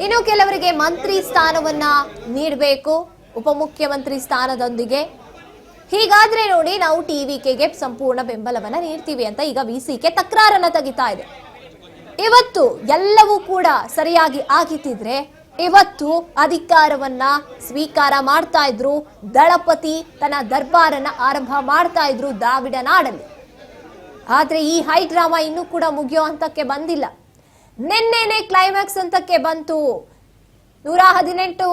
ಇನ್ನು ಕೆಲವರಿಗೆ ಮಂತ್ರಿ ಸ್ಥಾನವನ್ನ ನೀಡಬೇಕು, ಉಪಮುಖ್ಯಮಂತ್ರಿ ಸ್ಥಾನದೊಂದಿಗೆ. ಹೀಗಾದ್ರೆ ನೋಡಿ ನಾವು ಟಿವಿಕೆಗೆ ಸಂಪೂರ್ಣ ಬೆಂಬಲವನ್ನ ನೀಡ್ತೀವಿ ಅಂತ ಈಗ ವಿಸಿಕೆ ತಕರಾರನ್ನ ತೆಗಿತಾ ಇದೆ. ಇವತ್ತು ಎಲ್ಲವೂ ಕೂಡ ಸರಿಯಾಗಿ ಆಗಿತ್ತಿದ್ರೆ ಇವತ್ತು ಅಧಿಕಾರವನ್ನ ಸ್ವೀಕಾರ ಮಾಡ್ತಾ ಇದ್ರು, ದಳಪತಿ ತನ್ನ ದರ್ಬಾರನ್ನ ಆರಂಭ ಮಾಡ್ತಾ ಇದ್ರು ದ್ರಾವಿಡ ನಾಡಲ್ಲಿ. ಆದ್ರೆ ಈ ಹೈ ಡ್ರಾಮಾ ಇನ್ನೂ ಕೂಡ ಮುಗಿಯೋ ಹಂತಕ್ಕೆ ಬಂದಿಲ್ಲ. ನಿನ್ನೆನೆ ಕ್ಲೈಮ್ಯಾಕ್ಸ್ ಹಂತಕ್ಕೆ ಬಂತು. 118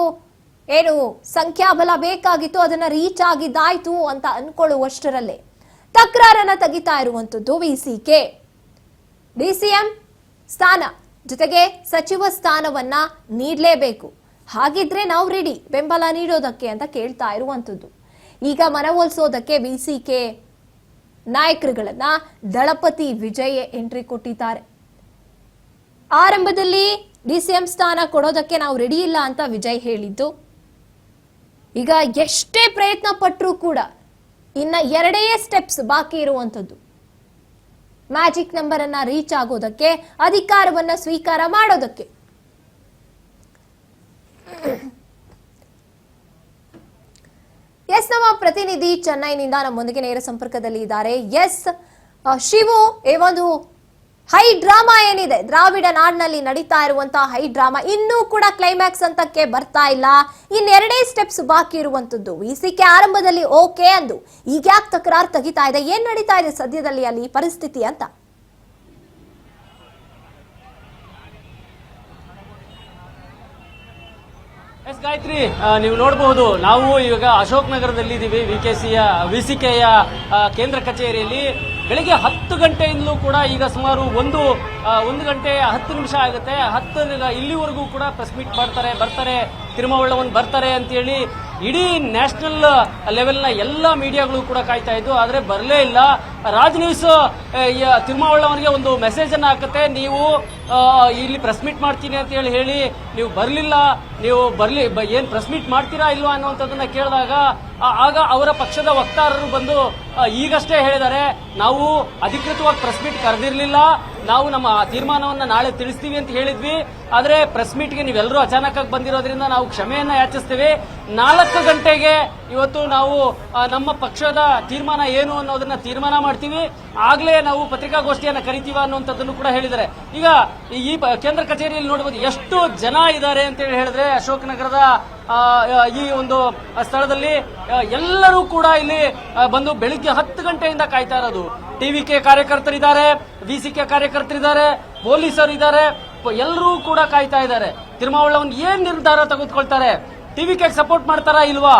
ಏನು ಸಂಖ್ಯಾಬಲ ಬೇಕಾಗಿತ್ತು, ಅದನ್ನ ರೀಚ್ ಆಗಿದ್ದಾಯ್ತು ಅಂತ ಅನ್ಕೊಳ್ಳುವಷ್ಟರಲ್ಲೇ ತಕರಾರನ್ನ ತೆಗಿತಾ ಇರುವಂತದ್ದು ವಿಸಿಕೆ. ಡಿಸಿಎಂ ಸ್ಥಾನ ಜೊತೆಗೆ ಸಚಿವ ಸ್ಥಾನವನ್ನ ನೀಡಲೇಬೇಕು, ಹಾಗಿದ್ರೆ ನಾವು ರೆಡಿ ಬೆಂಬಲ ನೀಡೋದಕ್ಕೆ ಅಂತ ಕೇಳ್ತಾ ಇರುವಂತದ್ದು. ಈಗ ಮನವೊಲಿಸೋದಕ್ಕೆ ವಿಸಿಕೆ ನಾಯಕರುಗಳನ್ನ ದಳಪತಿ ವಿಜಯ್ ಎಂಟ್ರಿ ಕೊಟ್ಟಿದ್ದಾರೆ. ಆರಂಭದಲ್ಲಿ ಡಿಸಿಎಂ ಸ್ಥಾನ ಕೊಡೋದಕ್ಕೆ ನಾವು ರೆಡಿ ಇಲ್ಲ ಅಂತ ವಿಜಯ್ ಹೇಳಿದ್ದು. ಈಗ ಎಷ್ಟೇ ಪ್ರಯತ್ನ ಪಟ್ಟರೂ ಕೂಡ ಇನ್ನ 2 ಸ್ಟೆಪ್ಸ್ ಬಾಕಿ ಇರುವಂತದ್ದು. ಮ್ಯಾಜಿಕ್ ನಂಬರ್ ಅನ್ನ ರೀಚ್ ಆಗೋದಕ್ಕೆ, ಅಧಿಕಾರವನ್ನ ಸ್ವೀಕಾರ ಮಾಡೋದಕ್ಕೆ. ಎಸ್, ನಮ್ಮ ಪ್ರತಿನಿಧಿ ಚೆನ್ನೈನಿಂದ ನಮ್ಮೊಂದಿಗೆ ನೇರ ಸಂಪರ್ಕದಲ್ಲಿ ಇದ್ದಾರೆ. ಎಸ್ ಶಿವು, ಈ ಒಂದು ಹೈ ಡ್ರಾಮಾ ಏನಿದೆ ದ್ರಾವಿಡ ನಾಡಿನಲ್ಲಿ ನಡೀತಾ ಇರುವಂತಹ ಹೈ ಡ್ರಾಮಾ ಇನ್ನೂ ಕೂಡ ಕ್ಲೈಮ್ಯಾಕ್ಸ್ ಹಂತಕ್ಕೆ ಬರ್ತಾ ಇಲ್ಲ. ಇನ್ನೆರಡೇ ಸ್ಟೆಪ್ಸ್ ಬಾಕಿ ಇರುವಂತದ್ದು. ವಿಸಿಕೆ ಆರಂಭದಲ್ಲಿ ಓಕೆ ಅಂದು ಈಗ ಯಾಕೆ ತಕರಾರು ತೆಗಿತಾ ಇದೆ? ಏನ್ ನಡೀತಾ ಇದೆ ಸದ್ಯದಲ್ಲಿ ಅಲ್ಲಿ ಪರಿಸ್ಥಿತಿ ಅಂತ? ಎಸ್ ಗಾಯತ್ರಿ, ನೀವು ನೋಡಬಹುದು, ನಾವು ಇವಾಗ ಅಶೋಕ್ ನಗರದಲ್ಲಿ ಇದ್ದೀವಿ. ವಿಸಿಕೆಯ ಕೇಂದ್ರ ಕಚೇರಿಯಲ್ಲಿ ಬೆಳಿಗ್ಗೆ 10 ಗಂಟೆಯಿಂದಲೂ ಕೂಡ ಈಗ ಸುಮಾರು 1 ಗಂಟೆ 10 ನಿಮಿಷ ಆಗುತ್ತೆ. ಇಲ್ಲಿವರೆಗೂ ಕೂಡ ಪ್ರೆಸ್ ಮೀಟ್ ಬರ್ತಾರೆ ತಿರುಮಾವಳವನ್ ಬರ್ತಾರೆ ಅಂತೇಳಿ ಇಡೀ ನ್ಯಾಷನಲ್ ಲೆವೆಲ್ನ ಎಲ್ಲ ಮೀಡಿಯಾಗಳು ಕೂಡ ಕಾಯ್ತಾ ಇದ್ದು, ಆದ್ರೆ ಬರಲೇ ಇಲ್ಲ. ರಾಜ್ ನ್ಯೂಸ್ ತಿರುಮಾವಳವನಿಗೆ ಒಂದು ಮೆಸೇಜ್ ಅನ್ನ ಹಾಕುತ್ತೆ, ನೀವು ಇಲ್ಲಿ ಪ್ರೆಸ್ ಮೀಟ್ ಮಾಡ್ತೀನಿ ಅಂತ ಹೇಳಿ ನೀವು ಬರಲಿಲ್ಲ, ನೀವು ಏನ್ ಪ್ರೆಸ್ ಮೀಟ್ ಮಾಡ್ತೀರಾ ಇಲ್ವಾ ಅನ್ನುವಂಥದ್ದನ್ನ ಕೇಳಿದಾಗ ಆಗ ಅವರ ಪಕ್ಷದ ವಕ್ತಾರರು ಬಂದು ಈಗಷ್ಟೇ ಹೇಳಿದ್ದಾರೆ, ನಾವು ಅಧಿಕೃತವಾಗಿ ಪ್ರೆಸ್ ಮೀಟ್ ಕರೆದಿರ್ಲಿಲ್ಲ, ನಾವು ನಮ್ಮ ತೀರ್ಮಾನವನ್ನ ನಾಳೆ ತಿಳಿಸ್ತೀವಿ ಅಂತ ಹೇಳಿದ್ವಿ. ಆದ್ರೆ ಪ್ರೆಸ್ ಮೀಟ್ಗೆ ನೀವೆಲ್ಲರೂ ಅಚಾನಕ್ ಆಗಿ ಬಂದಿರೋದ್ರಿಂದ ನಾವು ಕ್ಷಮೆಯನ್ನ ಯಾಚಿಸ್ತೀವಿ. 4 ಗಂಟೆಗೆ ಇವತ್ತು ನಾವು ನಮ್ಮ ಪಕ್ಷದ ತೀರ್ಮಾನ ಏನು ಅನ್ನೋದನ್ನ ತೀರ್ಮಾನ ಮಾಡ್ತೀವಿ, ಆಗ್ಲೇ ನಾವು ಪತ್ರಿಕಾಗೋಷ್ಠಿಯನ್ನ ಕರಿತೀವ ಅನ್ನುವಂಥದ್ದನ್ನು ಕೂಡ ಹೇಳಿದ್ದಾರೆ. ಈಗ ಈ ಕೇಂದ್ರ ಕಚೇರಿಯಲ್ಲಿ ನೋಡಬಹುದು ಎಷ್ಟು ಜನ ಇದ್ದಾರೆ ಅಂತ ಹೇಳಿದ್ರೆ, ಅಶೋಕ್ ನಗರದ ಈ ಒಂದು ಸ್ಥಳದಲ್ಲಿ ಎಲ್ಲರೂ ಕೂಡ ಇಲ್ಲಿ ಬಂದು ಬೆಳಿಗ್ಗೆ 10 ಗಂಟೆಯಿಂದ ಕಾಯ್ತಾ ಇರೋದು. ಟಿವಿಕೆ ಕಾರ್ಯಕರ್ತರಿದ್ದಾರೆ, ವಿಸಿಕೆ ಕಾರ್ಯಕರ್ತರಿದ್ದಾರೆ, ಪೊಲೀಸರು ಇದ್ದಾರೆ, ಎಲ್ಲರೂ ಕೂಡ ಕಾಯ್ತಾ ಇದ್ದಾರೆ. ತಿರುಮಾವಳವನ್ ಏನ್ ನಿರ್ಧಾರ ತೆಗೆದುಕೊಳ್ತಾರೆ? ಟಿವಿಕೆ ಸಪೋರ್ಟ್ ಮಾಡ್ತಾರಾ ಇಲ್ವಾ?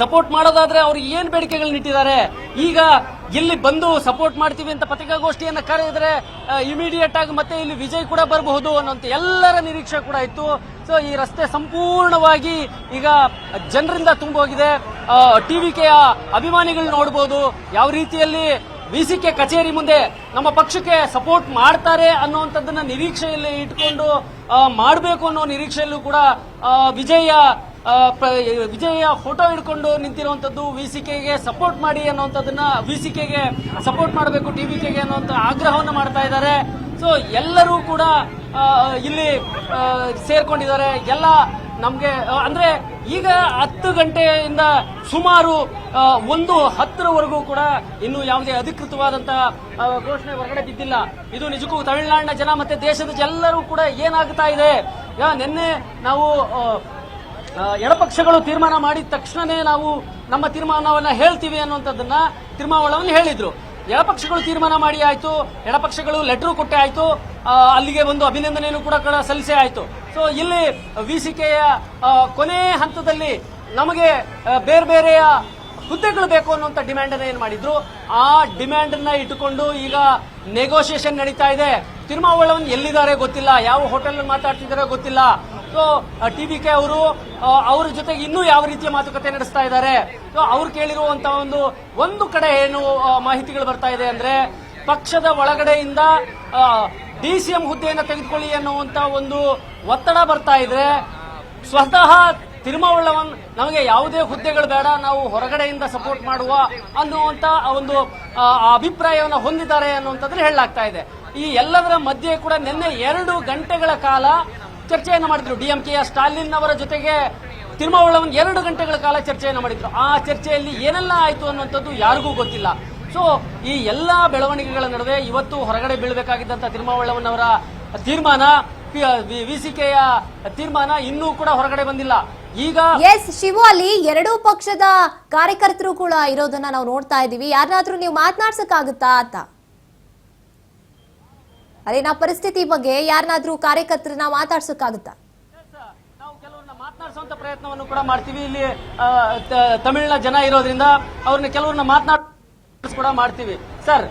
ಸಪೋರ್ಟ್ ಮಾಡೋದಾದ್ರೆ ಅವ್ರಿಗೆ ಏನ್ ಬೇಡಿಕೆಗಳನ್ನ ಇಟ್ಟಿದ್ದಾರೆ? ಈಗ ಇಲ್ಲಿ ಬಂದು ಸಪೋರ್ಟ್ ಮಾಡ್ತೀವಿ ಅಂತ ಪತ್ರಿಕಾಗೋಷ್ಠಿಯನ್ನ ಕರೆದ್ರೆ ಇಮಿಡಿಯೇಟ್ ಆಗಿ ಮತ್ತೆ ಇಲ್ಲಿ ವಿಜಯ್ ಕೂಡ ಬರಬಹುದು ಅನ್ನೋಂತ ಎಲ್ಲರ ನಿರೀಕ್ಷೆ ಕೂಡ ಇತ್ತು. ಸೊ ಈ ರಸ್ತೆ ಸಂಪೂರ್ಣವಾಗಿ ಈಗ ಜನರಿಂದ ತುಂಬೋಗಿದೆ. ಟಿವಿಕೆಯ ಅಭಿಮಾನಿಗಳು ನೋಡಬಹುದು ಯಾವ ರೀತಿಯಲ್ಲಿ ವಿಸಿಕೆ ಕಚೇರಿ ಮುಂದೆ ನಮ್ಮ ಪಕ್ಷಕ್ಕೆ ಸಪೋರ್ಟ್ ಮಾಡ್ತಾರೆ ಅನ್ನುವಂಥದ್ದನ್ನ ನಿರೀಕ್ಷೆಯಲ್ಲಿ ಇಟ್ಕೊಂಡು ಮಾಡಬೇಕು ಅನ್ನೋ ನಿರೀಕ್ಷೆಯಲ್ಲೂ ಕೂಡ ವಿಜಯ ಫೋಟೋ ಹಿಡ್ಕೊಂಡು ನಿಂತಿರುವಂತದ್ದು. ವಿಸಿಕೆಗೆ ಸಪೋರ್ಟ್ ಮಾಡಿ ಅನ್ನುವಂಥದ್ದನ್ನ, ವಿಸಿಕೆಗೆ ಸಪೋರ್ಟ್ ಮಾಡಬೇಕು ಟಿವಿಕೆಗೆ ಅನ್ನುವಂಥ ಆಗ್ರಹವನ್ನು ಮಾಡ್ತಾ ಇದ್ದಾರೆ. ಸೊ ಎಲ್ಲರೂ ಕೂಡ ಇಲ್ಲಿ ಸೇರ್ಕೊಂಡಿದ್ದಾರೆ. ಎಲ್ಲ ನಮ್ಗೆ ಅಂದ್ರೆ ಈಗ 10 ಗಂಟೆಯಿಂದ ಸುಮಾರು 1:10 ಕೂಡ ಇನ್ನೂ ಯಾವುದೇ ಅಧಿಕೃತವಾದಂತಹ ಘೋಷಣೆ ಹೊರಗಡೆ ಬಿದ್ದಿಲ್ಲ. ಇದು ನಿಜಕ್ಕೂ ತಮಿಳುನಾಡಿನ ಜನ ಮತ್ತೆ ದೇಶದ ಎಲ್ಲರೂ ಕೂಡ ಏನಾಗ್ತಾ ಇದೆ, ನಿನ್ನೆ ನಾವು ಎಡಪಕ್ಷಗಳು ತೀರ್ಮಾನ ಮಾಡಿದ ತಕ್ಷಣನೇ ನಾವು ನಮ್ಮ ತೀರ್ಮಾನವನ್ನ ಹೇಳ್ತೀವಿ ಅನ್ನುವಂಥದ್ದನ್ನ ತಿರುಮಾವಳವನ್ ಹೇಳಿದ್ರು. ಎಡಪಕ್ಷಗಳು ತೀರ್ಮಾನ ಮಾಡಿ ಆಯ್ತು, ಎಡಪಕ್ಷಗಳು ಲೆಟರ್ ಕೊಟ್ಟೆ ಆಯ್ತು, ಅಲ್ಲಿಗೆ ಒಂದು ಅಭಿನಂದನೆಯನ್ನು ಕೂಡ ಸಲ್ಲಿಸೇ ಆಯ್ತು. ಸೊ ಇಲ್ಲಿ ವಿಸಿಕೆಯ ಕೊನೆ ಹಂತದಲ್ಲಿ ನಮಗೆ ಬೇರೆ ಬೇರೆಯ ಹುದ್ದೆಗಳು ಬೇಕು ಅನ್ನುವಂಥ ಡಿಮ್ಯಾಂಡ್ ಅನ್ನ ಏನ್ ಮಾಡಿದ್ರು, ಆ ಡಿಮ್ಯಾಂಡ್ ಅನ್ನ ಇಟ್ಟುಕೊಂಡು ಈಗ ನೆಗೋಷಿಯೇಷನ್ ನಡೀತಾ ಇದೆ. ತಿರುಮಾವಳವನ್ ಎಲ್ಲಿದ್ದಾರೆ ಗೊತ್ತಿಲ್ಲ, ಯಾವ ಹೋಟೆಲ್ ಮಾತಾಡ್ತಿದಾರೋ ಗೊತ್ತಿಲ್ಲ. ಸೊ ಟಿವಿಕೆ ಅವರು ಅವ್ರ ಜೊತೆಗೆ ಇನ್ನೂ ಯಾವ ರೀತಿಯ ಮಾತುಕತೆ ನಡೆಸ್ತಾ ಇದ್ದಾರೆ. ಸೊ ಅವ್ರು ಕೇಳಿರುವಂತಹ ಒಂದು ಕಡೆ ಏನು ಮಾಹಿತಿಗಳು ಬರ್ತಾ ಇದೆ ಅಂದ್ರೆ, ಪಕ್ಷದ ಒಳಗಡೆಯಿಂದ ಡಿಸಿಎಂ ಹುದ್ದೆಯನ್ನು ತೆಗೆದುಕೊಳ್ಳಿ ಅನ್ನುವಂತ ಒಂದು ಒತ್ತಡ ಬರ್ತಾ ಇದೆ. ಸ್ವತಃ ತಿರುಮಾವಳವನ್ ನಮಗೆ ಯಾವುದೇ ಹುದ್ದೆಗಳು ಬೇಡ, ನಾವು ಹೊರಗಡೆಯಿಂದ ಸಪೋರ್ಟ್ ಮಾಡುವ ಅನ್ನುವಂತ ಒಂದು ಅಭಿಪ್ರಾಯವನ್ನು ಹೊಂದಿದ್ದಾರೆ ಅನ್ನುವಂಥದ್ದು ಹೇಳಲಾಗ್ತಾ ಇದೆ. ಈ ಎಲ್ಲದರ ಮಧ್ಯೆ ಕೂಡ ನಿನ್ನೆ 2 ಗಂಟೆಗಳ ಕಾಲ ಚರ್ಚೆಯನ್ನು ಮಾಡಿದ್ರು. DMKಯ ಸ್ಟಾಲಿನ್ ಅವರ ಜೊತೆಗೆ ತಿರುಮಾವಳವನ್ 2 ಗಂಟೆಗಳ ಕಾಲ ಚರ್ಚೆಯನ್ನು ಮಾಡಿದ್ರು. ಆ ಚರ್ಚೆಯಲ್ಲಿ ಏನೆಲ್ಲ ಆಯ್ತು ಅನ್ನುವಂಥದ್ದು ಯಾರಿಗೂ ಗೊತ್ತಿಲ್ಲ. ಸೊ ಈ ಎಲ್ಲಾ ಬೆಳವಣಿಗೆಗಳ ನಡುವೆ ಇವತ್ತು ಹೊರಗಡೆ ಬೀಳಬೇಕಾಗಿದ್ದಂತ ತಿರುಮಾವಳವನ್ ಅವರ ತೀರ್ಮಾನ, ವಿಸಿಕೆಯ ತೀರ್ಮಾನ ಇನ್ನೂ ಕೂಡ ಹೊರಗಡೆ ಬಂದಿಲ್ಲ. ಈಗ ಎಸ್ ಶಿವು, ಅಲ್ಲಿ ಎರಡೂ ಪಕ್ಷದ ಕಾರ್ಯಕರ್ತರು ಕೂಡ ಇರೋದನ್ನ ನಾವು ನೋಡ್ತಾ ಇದೀವಿ. ಯಾರನ್ನಾದ್ರೂ ನೀವು ಮಾತನಾಡ್ಸಕ್ಕಾಗುತ್ತಾ ಅಂತ ಅಲ್ಲಿನ ಪರಿಸ್ಥಿತಿ ಬಗ್ಗೆ ಯಾರನ್ನಾದ್ರೂ ಕಾರ್ಯಕರ್ತರನ್ನ ಮಾತಾಡ್ಸಕ್ಕಾಗುತ್ತಾ? ನಾವು ಕೆಲವರನ್ನ ಮಾತನಾಡಿಸುವಂತ ಪ್ರಯತ್ನವನ್ನು ಕೂಡ ಮಾಡ್ತೀವಿ. ಇಲ್ಲಿ ತಮಿಳಿನ ಜನ ಇರೋದ್ರಿಂದ ಅವ್ರನ್ನ ಕೆಲವ್ರನ್ನ ಮಾತನಾಡಿಸ್ ಕೂಡ ಮಾಡ್ತೀವಿ. ಸರ್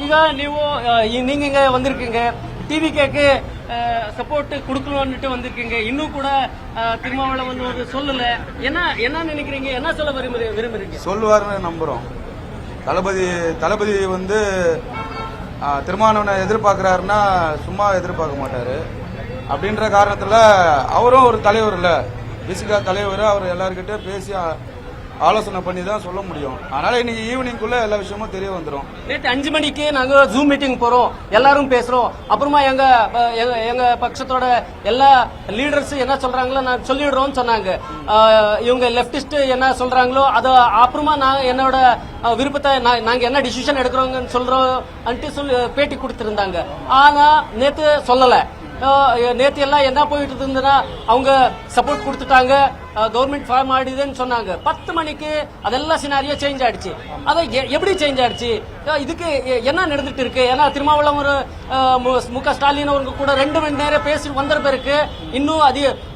ಈಗ ನೀವು நீங்க வந்திருக்கீங்க, டிவிகேக்கு சப்போர்ட் கொடுக்கணும்னுட்டு வந்திருக்கீங்க. இன்னும் கூட திருமாவளவன் ஒரு சொல்லல. என்ன நினைக்கிறீங்க? என்ன சொல்ல விரும்புறீங்க? சொல்லுவாருன்னு நம்புறோம். தளபதி வந்து திருமாவளவனை எதிர்பார்க்கிறாருன்னா சும்மா எதிர்பார்க்க மாட்டாரு. அப்படின்ற காரணத்துல அவரும் ஒரு தலைவர் இல்ல, விசிகா தலைவர். அவர் எல்லார்கிட்ட பேசி ஆலோசனை பண்ணி தான் சொல்ல முடியும். அதனால இன்னைக்கு ஈவினிங்குள்ள எல்லா விஷயமும் தெரிய வந்துடும். நேற்று 5 மணிக்கு நாங்க ஜூம் மீட்டிங் போறோம், எல்லாரும் பேசுறோம். அப்புறமா எங்க பட்சத்தோட எல்லா லீடர்ஸ் என்ன சொல்றாங்களோ நான் சொல்லிடுறோம்னு சொன்னாங்க. இவங்க லெப்டிஸ்ட் என்ன சொல்றாங்களோ அது அப்புறமா நான் என்னோட விருப்பத்தை நாங்க என்ன டிசிஷன் எடுக்கிறோங்கன்னு சொல்றோம் பேட்டி கொடுத்திருந்தாங்க. ஆனா நேத்து சொல்லல. நேத்து எல்லாம் என்ன போயிட்டு இருந்ததுன்னா அவங்க சப்போர்ட் கொடுத்துட்டாங்க, கவர்மெண்ட் ஃபார்ம் ஆயிடுதுன்னு சொன்னாங்க. 10 மணிக்கு அதெல்லாம் சினாரியோ சேஞ்ச் ஆயிடுச்சு. அதை எப்படி சேஞ்ச் ஆயிடுச்சு? இதுக்கு என்ன நடந்துட்டு இருக்கு? ஏன்னா திருமாவளவன் ஒரு முக ஸ்டாலின் அவங்க கூட 2 மணி நேரம் பேசி வந்த பிறகு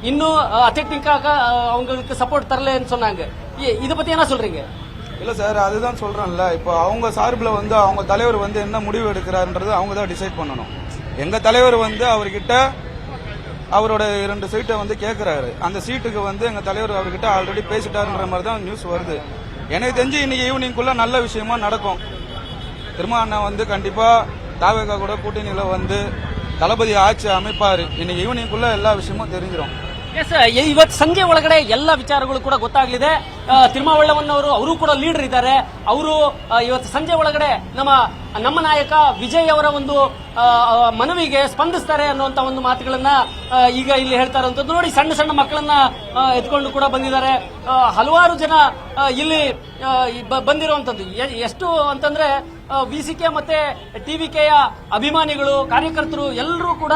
இன்னும் டெக்னிக்காக அவங்களுக்கு சப்போர்ட் தரலன்னு சொன்னாங்க. இதை பத்தி என்ன சொல்றீங்க? இல்ல சார், அதுதான் சொல்றேன்ல. இப்போ அவங்க சார்பில் வந்து அவங்க தலைவர் வந்து என்ன முடிவு எடுக்கிறாருன்றது அவங்க தான் டிசைட் பண்ணணும். எங்க தலைவர் வந்து அவர்கிட்ட அவரோட 2 சீட்டை வந்து கேட்கிறாரு. அந்த சீட்டுக்கு வந்து எங்க தலைவர் அவர்கிட்ட ஆல்ரெடி பேசிட்டாருன்ற மாதிரி தான் நியூஸ் வருது. எனக்கு தெரிஞ்சு இன்னைக்கு ஈவினிங்குள்ள நல்ல விஷயமா நடக்கும். திருமாவளவன் வந்து கண்டிப்பா தாவேகா கூட கூட்டணியில வந்து தளபதி ஆட்சி அமைப்பாரு. இன்னைக்கு ஈவினிங்குள்ள எல்லா விஷயமும் தெரிஞ்சிடும். ಇವತ್ತು ಸಂಜೆ ಒಳಗಡೆ ಎಲ್ಲ ವಿಚಾರಗಳು ಕೂಡ ಗೊತ್ತಾಗಲಿದೆ. ತಿರುಮಾವಳವನ್ ಅವರು ಕೂಡ ಲೀಡರ್ ಇದ್ದಾರೆ. ಅವರು ಇವತ್ತು ಸಂಜೆ ಒಳಗಡೆ ನಮ್ಮ ನಾಯಕ ವಿಜಯ್ ಅವರ ಒಂದು ಮನವಿಗೆ ಸ್ಪಂದಿಸ್ತಾರೆ ಅನ್ನುವಂತ ಒಂದು ಮಾತುಗಳನ್ನ ಈಗ ಇಲ್ಲಿ ಹೇಳ್ತಾ ಇರುವಂತದ್ದು ನೋಡಿ. ಸಣ್ಣ ಮಕ್ಕಳನ್ನ ಎತ್ಕೊಂಡು ಕೂಡ ಬಂದಿದ್ದಾರೆ. ಹಲವಾರು ಜನ ಇಲ್ಲಿ ಬಂದಿರುವಂತದ್ದು ಎಷ್ಟು ಅಂತಂದ್ರೆ ವಿಸಿಕೆ ಮತ್ತೆ ಟಿವಿಕೆಯ ಅಭಿಮಾನಿಗಳು, ಕಾರ್ಯಕರ್ತರು ಎಲ್ಲರೂ ಕೂಡ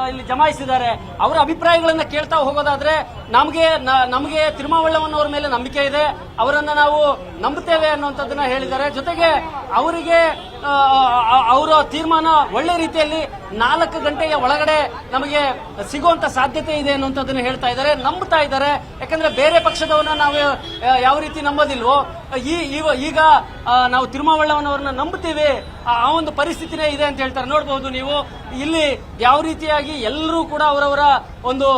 ಇಲ್ಲಿ ಜಮಾಯಿಸಿದ್ದಾರೆ. ಅವರ ಅಭಿಪ್ರಾಯಗಳನ್ನ ಕೇಳ್ತಾ ಹೋಗೋದಾದ್ರೆ ನಮಗೆ ತಿರುಮಾವಳವನ್ ಅವರ ಮೇಲೆ ನಂಬಿಕೆ ಇದೆ, ಅವರನ್ನ ನಾವು ನಂಬುತ್ತೇವೆ ಅನ್ನುವಂಥದ್ದನ್ನ ಹೇಳಿದ್ದಾರೆ. ಜೊತೆಗೆ ಅವರಿಗೆ ಅವರ ತೀರ್ಮಾನ ಒಳ್ಳೆ ರೀತಿಯಲ್ಲಿ 4 ಗಂಟೆಯ ಒಳಗಡೆ ನಮಗೆ ಸಿಗುವಂತ ಸಾಧ್ಯತೆ ಇದೆ ಅನ್ನುವಂಥದ್ದನ್ನ ಹೇಳ್ತಾ ಇದ್ದಾರೆ, ನಂಬುತ್ತಾ ಇದ್ದಾರೆ. ಯಾಕಂದ್ರೆ ಬೇರೆ ಪಕ್ಷದವನ್ನ ನಾವು ಯಾವ ರೀತಿ ನಂಬೋದಿಲ್ವೋ ಈಗ ನಾವು ತಿರುಮಾವಳವನ್ ಅವರನ್ನ ನಂಬುತ್ತೀವಿ, ಆ ಒಂದು ಪರಿಸ್ಥಿತಿನೇ ಇದೆ ಅಂತ ಹೇಳ್ತಾರೆ. ನೋಡಬಹುದು ನೀವು ಇಲ್ಲಿ ಯಾವ ರೀತಿಯಾಗಿ ಎಲ್ಲರೂ ಕೂಡ ಅವರವರ ಒಂದು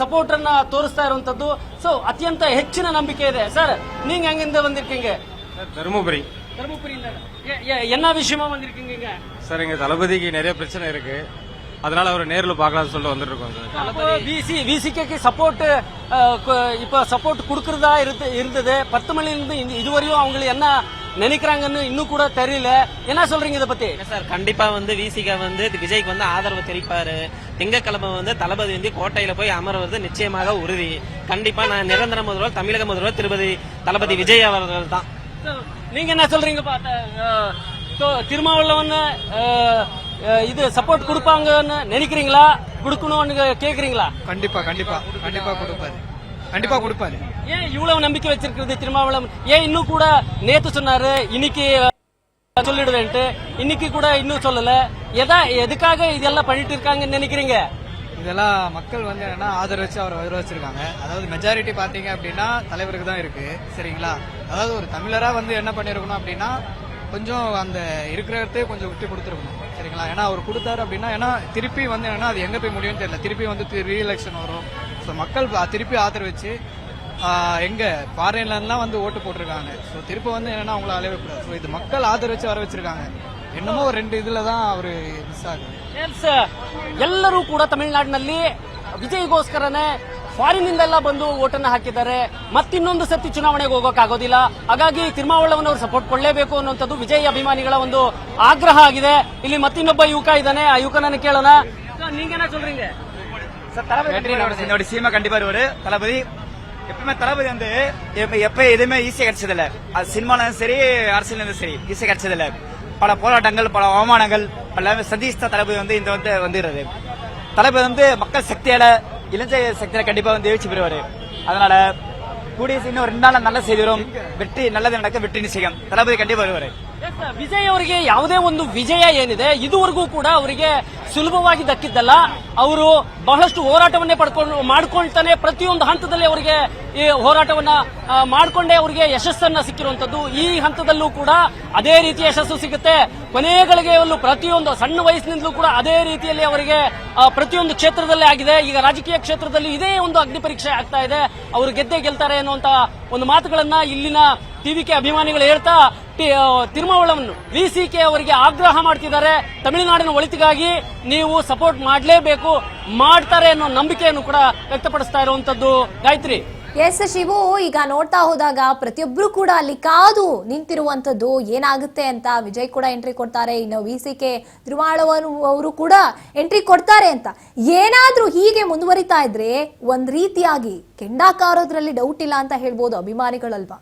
ಸಪೋರ್ಟ್ ಅನ್ನ ತೋರಿಸ್ತಾ ಇರುವಂತದ್ದು. ಸೊ ಅತ್ಯಂತ ಹೆಚ್ಚಿನ ನಂಬಿಕೆ ಇದೆ. ಸರ್, நீங்க எங்கிருந்து வந்திருக்கீங்க? தருமபுரி. என்ன விஷயமா வந்திருக்கீங்க? சார், எங்க தளபதிக்கு நிறைய பிரச்சனை இருக்கு, அதனால அவர் நேரில் பார்க்கலாம்னு சொல்லிட்டு வந்திருக்கோம் சார். விசிகேக்கு சப்போர்ட் இப்ப சப்போர்ட் கொடுக்கறதா இருந்தது. 10 மணிலிருந்து இதுவரையும் அவங்க என்ன நினைக்கிறாங்கன்னு இன்னும் கூட தெரியல. என்ன சொல்றீங்க இதை பத்தி? சார், கண்டிப்பா விசிகா விஜய்க்கு ஆதரவு தெரிவிப்பாரு. திங்கட்கிழமை தளபதி கோட்டையில போய் அமர்வது நிச்சயமாக உறுதி. கண்டிப்பா நான் நிரந்தர முதல்வர், தமிழக முதல்வர் தளபதி விஜய் அவர்கள் தான். நீங்க என்ன சொல்றீங்க? திருமாவளவன் இது சப்போர்ட் கொடுப்பாங்கன்னு நினைக்கிறீங்களா? கொடுக்கணும்னு கேக்குறீங்களா? கண்டிப்பா கொடுப்பாரு. கண்டிப்பா கொடுப்பாரு. ஏன் இவ்வளவு நம்பிக்கை வச்சிருக்கிறது திருமாவளவன்? ஏன் இன்னும் கூட நேத்து சொன்னாரு, இன்னைக்கு சொல்லிடுவேன்ட்டு, இன்னைக்கு கூட இன்னும் சொல்லல. எதுக்காக இதெல்லாம் பண்ணிட்டு இருக்காங்கன்னு நினைக்கிறீங்க? இதெல்லாம் மக்கள் என்னன்னா ஆதரவு அவர் வர வச்சிருக்காங்க. அதாவது மெஜாரிட்டி பாத்தீங்க அப்படின்னா தலைவருக்கு தான் இருக்கு. சரிங்களா? அதாவது ஒரு தமிழரா என்ன பண்ணிருக்கணும் அப்படின்னா கொஞ்சம் அந்த இருக்கிறதே கொஞ்சம் விட்டு கொடுத்துருக்கணும். சரிங்களா? ஏன்னா அவர் கொடுத்தாரு அப்படின்னா ஏன்னா திருப்பி என்னன்னா அது எங்க போய் முடியும்னு தெரியல. திருப்பி ரீஎலெக்ஷன் வரும். ஸோ மக்கள் திருப்பி ஆதரவிச்சு எங்க ஃபாரின்ல எல்லாம் ஓட்டு போட்டிருக்காங்க. ஸோ திருப்பி என்னன்னா அவங்கள அலையக்கூடாது. ஸோ இது மக்கள் ஆதரவிச்சு வர வச்சிருக்காங்க. என்னமோ 2 இதுலதான் அவரு மிஸ் ஆகுது. ಎಲ್ಲರೂ ಕೂಡ ತಮಿಳುನಾಡಿನಲ್ಲಿ ವಿಜಯ್ಗೋಸ್ಕರನೇ ಫಾರಿನ್ ಇಂದೆಲ್ಲ ಬಂದು ಓಟನ್ನ ಹಾಕಿದ್ದಾರೆ. ಮತ್ತಿನ್ನೊಂದು ಸತಿ ಚುನಾವಣೆಗೆ ಹೋಗೋಕ್ಕಾಗೋದಿಲ್ಲ. ಹಾಗಾಗಿ ತಿರುಮಾವಳವನ್ನವರು ಸಪೋರ್ಟ್ ಕೊಡಲೇಬೇಕು ಅನ್ನುವಂಥದ್ದು ವಿಜಯ್ ಅಭಿಮಾನಿಗಳ ಒಂದು ಆಗ್ರಹ ಆಗಿದೆ. ಇಲ್ಲಿ ಮತ್ತಿನ್ನೊಬ್ಬ ಯುವಕ ಇದ್ದಾನೆ, ಆ ಯುವಕನನ್ನು ಕೇಳೋಣ. நீங்க சொல்றீங்க என்னோட சீமா கண்டிப்பா வருவாரு தளபதி. எப்பவுமே தளபதி வந்து எப்ப எதுவுமே ஈஸியா கிடைச்சதில்ல. அது சினிமாலும் சரி அரசியலும் சரி ஈஸியா கிடைச்சதில்ல. பல போராட்டங்கள், பல அவமானங்கள் எல்லாமே சதீஷ் தான் தளபதி வந்து இந்த வந்துடுறது. தளபதி வந்து மக்கள் சக்தியால, இளைஞர் சக்தியால கண்டிப்பா வந்து எழுச்சி பெறுவாரு. அதனால கூடிய இன்னும் 2 நாள் நல்ல செய்தி வரும். வெற்றி நல்லது நடக்க, வெற்றி நிச்சயம். தளபதி கண்டிப்பா வருவாரு. ವಿಜಯ್ ಅವರಿಗೆ ಯಾವುದೇ ಒಂದು ವಿಜಯ ಏನಿದೆ ಇದುವರೆಗೂ ಕೂಡ ಅವರಿಗೆ ಸುಲಭವಾಗಿ ದಕ್ಕಿದ್ದಲ್ಲ. ಅವರು ಬಹಳಷ್ಟು ಹೋರಾಟವನ್ನೇ ಮಾಡ್ಕೊಳ್ತಾನೆ ಪ್ರತಿಯೊಂದು ಹಂತದಲ್ಲಿ ಅವರಿಗೆ ಈ ಹೋರಾಟವನ್ನ ಮಾಡ್ಕೊಂಡೇ ಅವರಿಗೆ ಯಶಸ್ಸನ್ನ ಸಿಕ್ಕಿರುವಂತದ್ದು. ಈ ಹಂತದಲ್ಲೂ ಕೂಡ ಅದೇ ರೀತಿಯ ಯಶಸ್ಸು ಸಿಗುತ್ತೆ. ಕೊನೆಗಳಿಗೆ ಪ್ರತಿಯೊಂದು ಸಣ್ಣ ವಯಸ್ಸಿನಿಂದಲೂ ಕೂಡ ಅದೇ ರೀತಿಯಲ್ಲಿ ಅವರಿಗೆ ಪ್ರತಿಯೊಂದು ಕ್ಷೇತ್ರದಲ್ಲೇ ಆಗಿದೆ. ಈಗ ರಾಜಕೀಯ ಕ್ಷೇತ್ರದಲ್ಲಿ ಇದೇ ಒಂದು ಅಗ್ನಿ ಪರೀಕ್ಷೆ ಆಗ್ತಾ ಇದೆ. ಅವರು ಗೆದ್ದೇ ಗೆಲ್ತಾರೆ ಅನ್ನುವಂತ ಒಂದು ಮಾತುಗಳನ್ನ ಇಲ್ಲಿನ ಟಿವಿಕೆ ಅಭಿಮಾನಿಗಳು ಹೇಳ್ತಾ ತಿರುಮಾವಳವನ್ನು ವಿಸಿಕೆ ಅವರಿಗೆ ಆಗ್ರಹ ಮಾಡ್ತಿದ್ದಾರೆ. ತಮಿಳುನಾಡಿನ ಒಳಿತಿಗಾಗಿ ನೀವು ಸಪೋರ್ಟ್ ಮಾಡಲೇಬೇಕು, ಮಾಡ್ತಾರೆ ಅನ್ನೋ ನಂಬಿಕೆಯನ್ನು ಕೂಡ ವ್ಯಕ್ತಪಡಿಸ್ತಾ ಇರುವಂತದ್ದು. ಗಾಯತ್ರಿ. ಎಸ್ ಶಿವು, ಈಗ ನೋಡ್ತಾ ಹೋದಾಗ ಪ್ರತಿಯೊಬ್ರು ಕೂಡ ಅಲ್ಲಿ ಕಾದು ನಿಂತಿರುವಂತದ್ದು ಏನಾಗುತ್ತೆ ಅಂತ. ವಿಜಯ್ ಕೂಡ ಎಂಟ್ರಿ ಕೊಡ್ತಾರೆ, ಇನ್ನು ವಿಸಿಕೆ ತಿರುಮಾವಳವರು ಕೂಡ ಎಂಟ್ರಿ ಕೊಡ್ತಾರೆ ಅಂತ. ಏನಾದ್ರೂ ಹೀಗೆ ಮುಂದುವರಿತಾ ಇದ್ರೆ ಒಂದ್ ರೀತಿಯಾಗಿ ಕೆಂಡಾಕಾರೋದ್ರಲ್ಲಿ ಡೌಟ್ ಇಲ್ಲ ಅಂತ ಹೇಳ್ಬೋದು ಅಭಿಮಾನಿಗಳಲ್ವಾ?